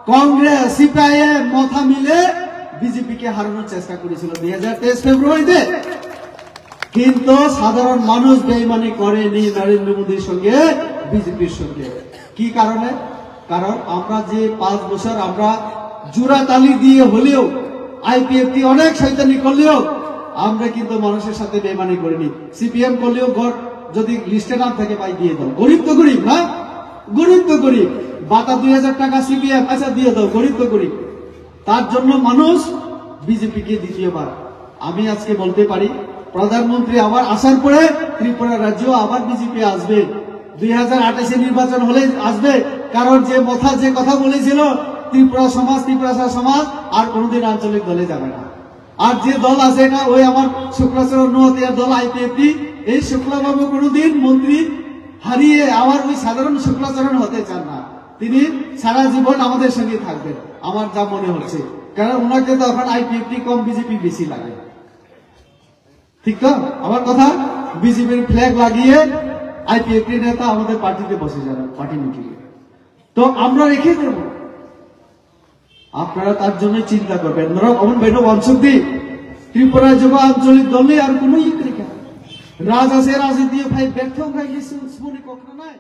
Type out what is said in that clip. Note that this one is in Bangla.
কংগ্রেস সিপিআইএম মাথা মিলে বিজেপিকে হারানোর চেষ্টা করেছিল 2023 ফেব্রুয়ারিতে। কিন্তু সাধারণ মানুষ বেইমানি করেনি নরেন্দ্র মোদীর সঙ্গে, বিজেপির সঙ্গে। কি কারণে? কারণ আমরা যে 5 বছর আমরা জোড়া তালি দিয়ে হলেও, আইপিএফটি অনেক শয়তানি করলেও আমরা কিন্তু মানুষের সাথে বেইমানি করিনি। সিপিএম করলেও যদি লিস্টে নাম থাকে ভাই দিয়ে দাও, গরিব তো গরিব না, গরিব তো গরিব, বাতা 2000 টাকা সিপিএম আচ্ছা দিয়ে দাও, গরিব তো গরিব। তার জন্য মানুষ বিজেপিকে দ্বিতীয়বার, আমি আজকে বলতে পারি প্রধানমন্ত্রী আবার আসার পরে ত্রিপুরা রাজ্য আবার বিজেপি আসবে, 2028 নির্বাচন হলে আসবে। কারণ যে কথা বলেছিল ত্রিপুরা সমাজ আর কোনোদিন আঞ্চলিক দলে যাবে না। আর যে দল আছে না ওই আমার শুক্লাচরণ নোয়াতিয়ার দল আইপিএফটি, এই শুক্লাবাবু কোনোদিন মন্ত্রী হারিয়ে আবার ওই সাধারণ শুক্লাচরণ হতে চান না। তিনি সারা জীবন আমাদের সঙ্গে থাকবেন আমার যা মনে হচ্ছে। কারণ ওনাকে তো এখন আইপিএফটি কম বিজেপি বেশি লাগে, ঠিক তো আমার কথা? বিজেপির ফ্ল্যাগ লাগিয়ে আইপিএফটি নেতা আমাদের পার্টিতে বসে যাবেন পার্টি মিটিংয়ে, তো আমরা রেখে দেব। আপনারা তার জন্য চিন্তা করবেন। অমন ভাই অঞ্চলদি ত্রিপুরা যুব আঞ্চলিক দলে আর কোন রাজ আছে রাজনীতি ব্যর্থ হয়ে গেছে কখনো নাই।